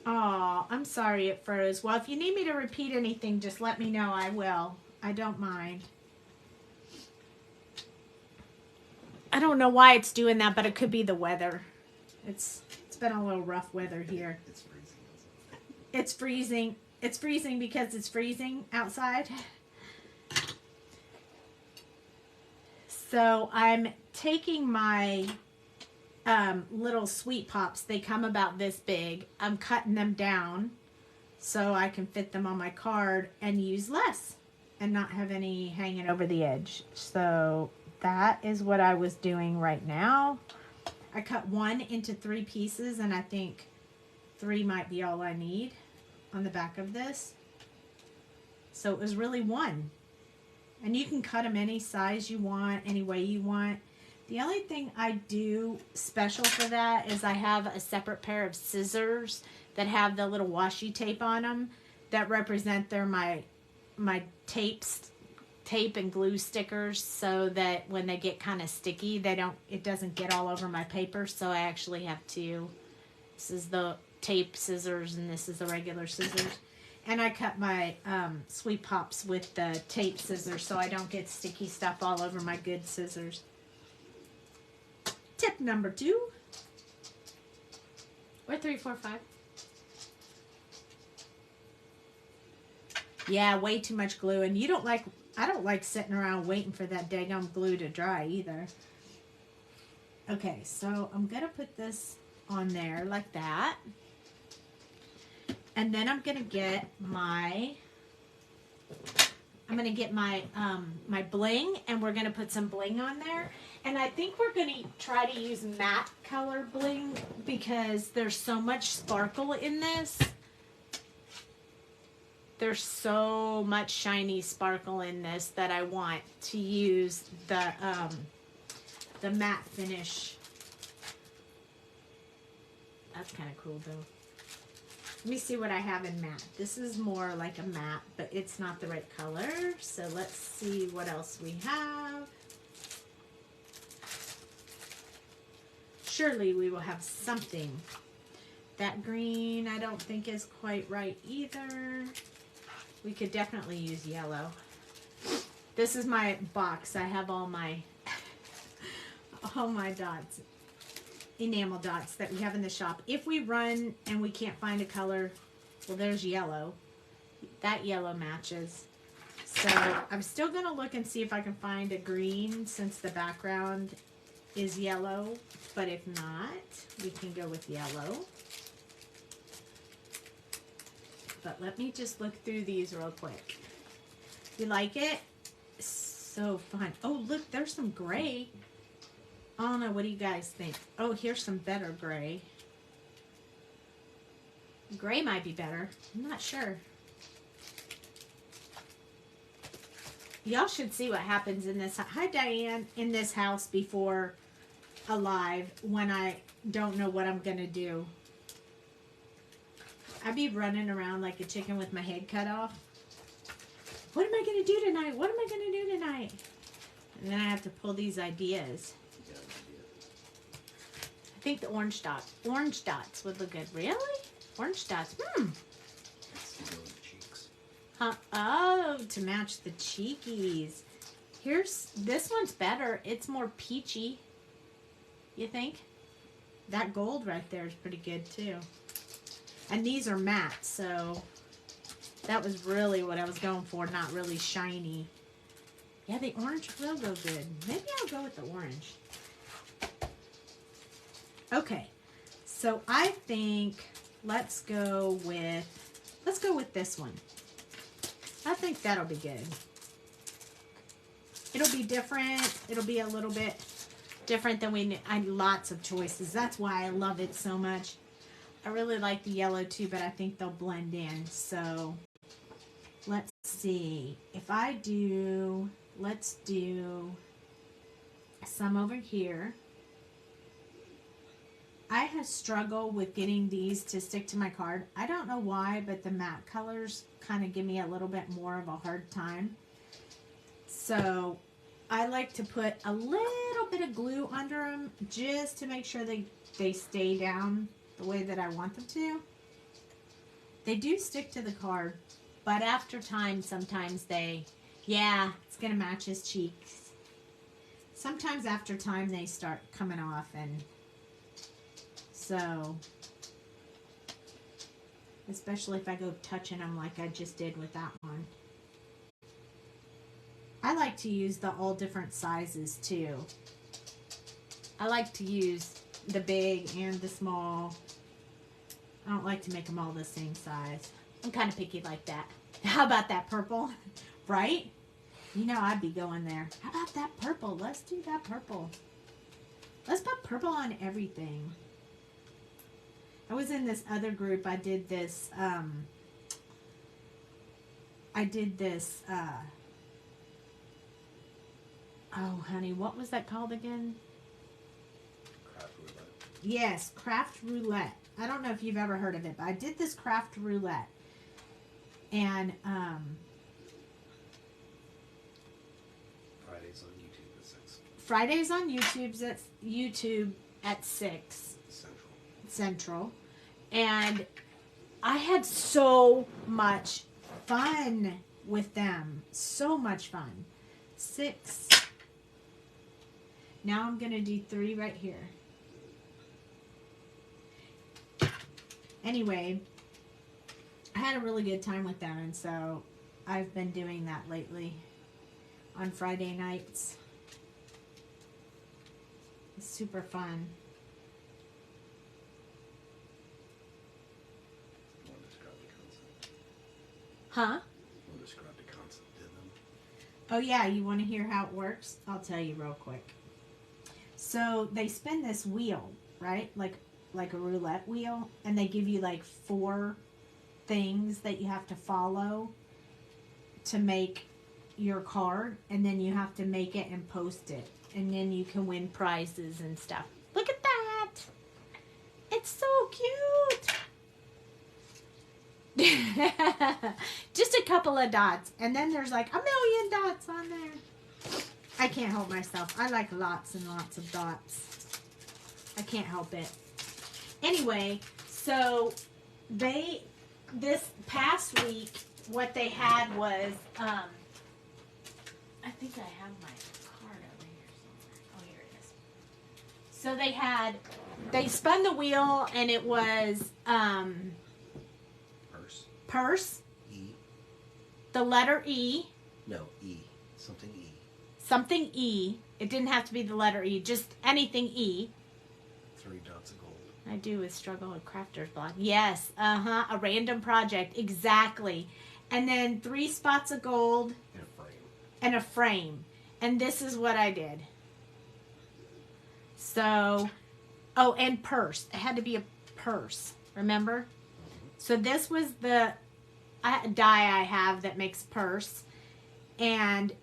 Oh, I'm sorry it froze. Well, if you need me to repeat anything, just let me know. I will. I don't mind. don't know why it's doing that, but it could be the weather. It's been a little rough weather here. It's freezing. It's freezing. It's freezing because it's freezing outside. So I'm taking my little sweet pops. They come about this big. I'm cutting them down so I can fit them on my card and use less and not have any hanging over the edge. So that is what I was doing right now. I cut one into 3 pieces, and I think 3 might be all I need on the back of this. So it was really 1. And you can cut them any size you want, any way you want. The only thing I do special for that is I have a separate pair of scissors that have the little washi tape on them that represent they're my tape and glue stickers, so that when they get kind of sticky, it doesn't get all over my paper. So I actually have 2. This is the tape scissors and this is the regular scissors. And I cut my sweet pops with the tape scissors so I don't get sticky stuff all over my good scissors. Tip number 2. Or 3, 4, 5. Yeah, way too much glue. And I don't like sitting around waiting for that daggum glue to dry either. Okay, so I'm going to put this on there like that. And then I'm going to get my my bling, and we're going to put some bling on there. And I think we're going to try to use matte color bling because there's so much sparkle in this. There's so much shiny sparkle in this that I want to use the matte finish. That's kind of cool though. Let me see what I have in matte. This is more like a matte, but it's not the right color. So let's see what else we have. Surely we will have something. That green I don't think is quite right either. We could definitely use yellow. This is my box. I have all my dots, enamel dots that we have in the shop. If we run and we can't find a color, well, there's yellow. That yellow matches. So I'm still going to look and see if I can find a green since the background is yellow. But if not, we can go with yellow. But let me just look through these real quick. You like it? So fun. Oh, look, there's some gray. I don't know. What do you guys think? Oh, here's some better gray. Gray might be better. I'm not sure. Y'all should see what happens in this. Hi, Diane. In this house before a live when I don't know what I'm going to do. I'd be running around like a chicken with my head cut off. What am I going to do tonight? What am I going to do tonight? And then I have to pull these ideas. I think the orange dots would look good. Really? Orange dots. Huh? Oh, to match the cheekies. This one's better. It's more peachy. You think? That gold right there is pretty good too. And these are matte, so that was really what I was going for, not really shiny. Yeah, the orange will go good. Maybe I'll go with the orange. Okay, so I think let's go with this one. I think that'll be good. It'll be different. It'll be a little bit different than lots of choices. That's why I love it so much. I really like the yellow too, but I think they'll blend in. So let's see. If I do, let's do some over here. I have struggled with getting these to stick to my card. I don't know why, but the matte colors kind of give me a little bit more of a hard time. So I like to put a little bit of glue under them just to make sure they stay down the way that I want them to. They do stick to the card, but after time, sometimes it's going to match his cheeks. sometimes after time they start coming off, and so especially if I go touching them like I just did with that one. I like to use the all different sizes too. I like to use the big and the small. I don't like to make them all the same size. I'm kind of picky like that. How about that purple? Right? You know, I'd be going there. How about that purple? Let's do that purple. Let's put purple on everything. I was in this other group. I did this, oh, honey, what was that called again? Craft roulette. Yes, craft roulette. I don't know if you've ever heard of it, but I did this craft roulette. And, Fridays on YouTube at 6. Fridays on YouTube at 6 Central. And I had so much fun with them. So much fun. 6. Now I'm going to do 3 right here. Anyway, I had a really good time with them, and so I've been doing that lately on Friday nights. It's super fun. Want to describe the concept? Huh? Want to describe the concept to them? Oh yeah, you want to hear how it works? I'll tell you real quick. So they spin this wheel, right? Like a roulette wheel, and they give you like 4 things that you have to follow to make your card, and then you have to make it and post it, and then you can win prizes and stuff. Look at that! It's so cute! Just a couple of dots, and then there's like 1,000,000 dots on there. I can't help myself. I like lots and lots of dots. I can't help it. Anyway, so this past week, what they had was, I think I have my card over here somewhere. Oh, here it is. So they spun the wheel, and it was, purse, E. the letter E. No, E. Something E. Something E. It didn't have to be the letter E, just anything E. 3 dots of gold. I do with struggle with crafter's block. Yes, a random project, exactly. And then 3 spots of gold. And a frame. And a frame. And this is what I did. So, oh, and purse. It had to be a purse, remember? So this was the die I have that makes purse. And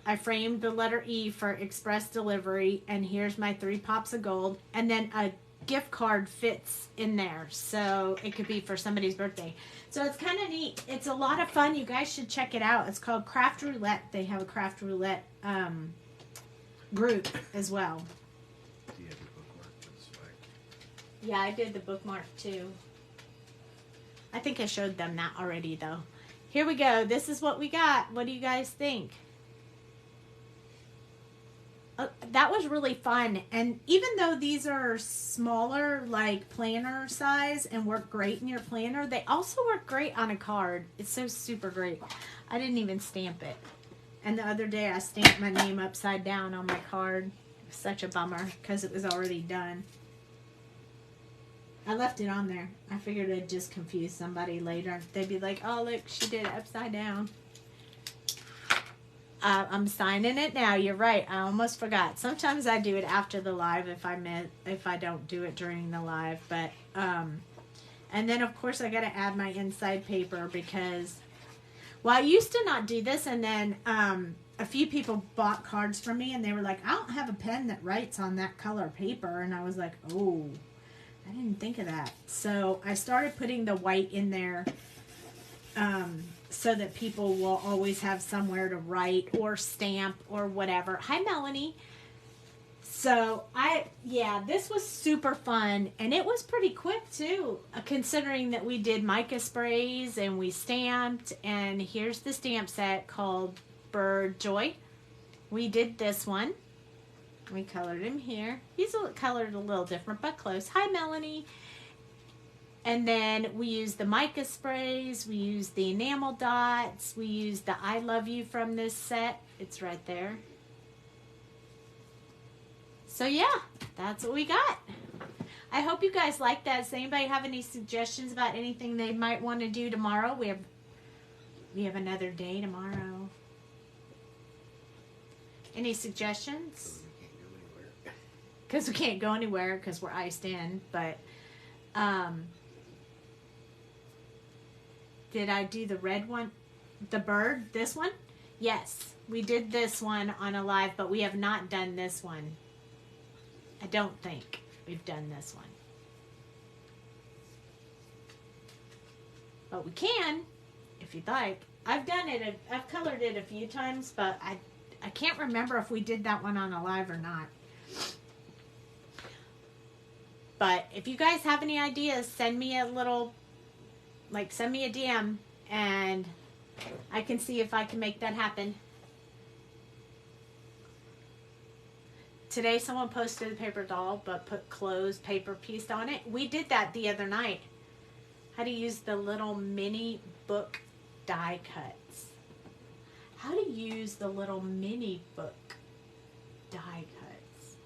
I framed the letter E for express delivery. And here's my 3 pops of gold. And then a gift card fits in there, so it could be for somebody's birthday. So it's kind of neat. It's a lot of fun. You guys should check it out. It's called Craft Roulette. They have a Craft Roulette group as well. Do you have your bookmark for this way? Yeah, I did the bookmark too. I think I showed them that already though. Here we go. This is what we got. What do you guys think? That was really fun, and even though these are smaller, like planner size, and work great in your planner, they also work great on a card. It's so super great. I didn't even stamp it, and the other day I stamped my name upside down on my card. It was such a bummer because it was already done. I left it on there. I figured it'd just confuse somebody later. They'd be like, oh look, she did it upside down. I'm signing it now. You're right. I almost forgot. Sometimes I do it after the live if I don't do it during the live. But and then of course I got to add my inside paper because, well, I used to not do this, and then a few people bought cards from me and they were like, I don't have a pen that writes on that color paper, and I was like, oh, I didn't think of that. So I started putting the white in there. So that people will always have somewhere to write or stamp or whatever. Hi, Melanie. So, this was super fun. And it was pretty quick, too, considering that we did Mica Sprays and we stamped. And here's the stamp set called Bird Joy. We did this one. We colored him here. He's colored a little different, but close. Hi, Melanie. And then we used the Mica Sprays. We used the enamel dots. We used the I Love You from this set. It's right there. So yeah, that's what we got. I hope you guys like that. Does anybody have any suggestions about anything they might want to do tomorrow? We have another day tomorrow. Any suggestions? Because we can't go anywhere because we're iced in. But did I do the red one? The bird? This one? Yes. We did this one on a live, but we have not done this one. I don't think we've done this one. But we can, if you'd like. I've done it. I've colored it a few times, but I can't remember if we did that one on a live or not. But if you guys have any ideas, send me a little, send me a DM, and I can see if I can make that happen. Today someone posted a paper doll, but put closed paper piece on it. We did that the other night. How to use the little mini book die cuts. How to use the little mini book die cuts.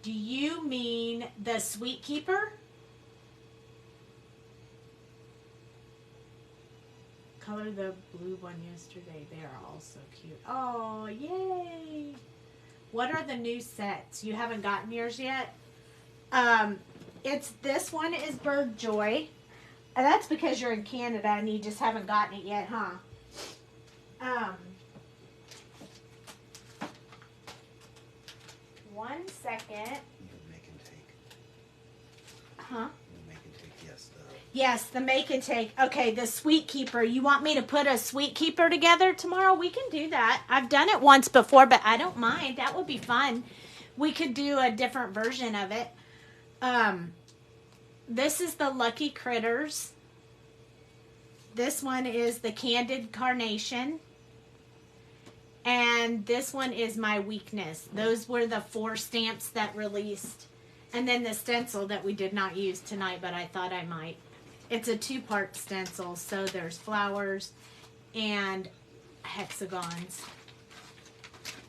Do you mean the Sweet Keeper? Color the blue one yesterday. They are all so cute. Oh, yay! What are the new sets? You haven't gotten yours yet? It's this one is Bird Joy. And that's because you're in Canada and you just haven't gotten it yet, huh? One second. You make and take. Huh? You make and take, yes. Yes, the make and take. Okay, the Sweet Keeper. You want me to put a Sweet Keeper together tomorrow? We can do that. I've done it once before, but I don't mind. That would be fun. We could do a different version of it. This is the Lucky Critters. This one is the Candid Carnation. And this one is My Weakness. Those were the 4 stamps that released. And then the stencil that we did not use tonight, but I thought I might. It's a 2-part stencil, so there's flowers and hexagons.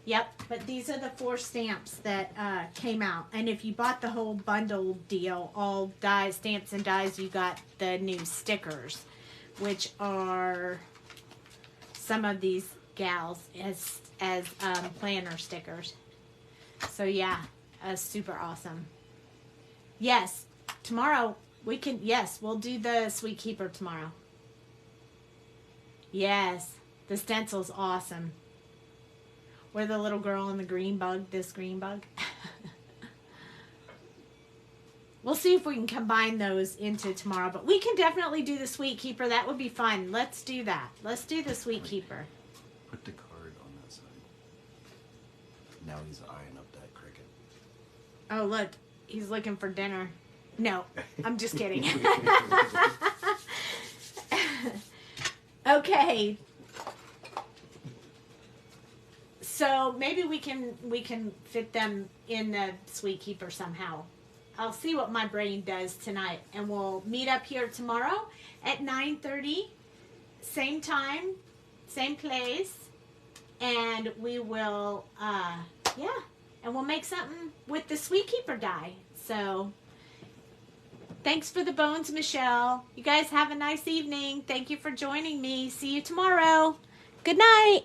Yep, but these are the 4 stamps that came out. And if you bought the whole bundle deal, all dies, stamps and dies, you got the new stickers, which are some of these gals as planner stickers. So yeah, super awesome. Yes, tomorrow we can, yes, we'll do the Sweet Keeper tomorrow. Yes, the stencil's awesome. We're the little girl and the green bug, this green bug. We'll see if we can combine those into tomorrow, but we can definitely do the Sweet Keeper. That would be fun. Let's do that. Let's do the Sweet Keeper. Put the card on that side. Now he's eyeing up that cricket. Oh, look. He's looking for dinner. No, I'm just kidding. Okay. So maybe we can fit them in the Sweet Keeper somehow. I'll see what my brain does tonight, and we'll meet up here tomorrow at 9:30, same time, same place, and we will, and we'll make something with the Sweet Keeper die. So, thanks for the bones, Michelle. You guys have a nice evening. Thank you for joining me. See you tomorrow. Good night.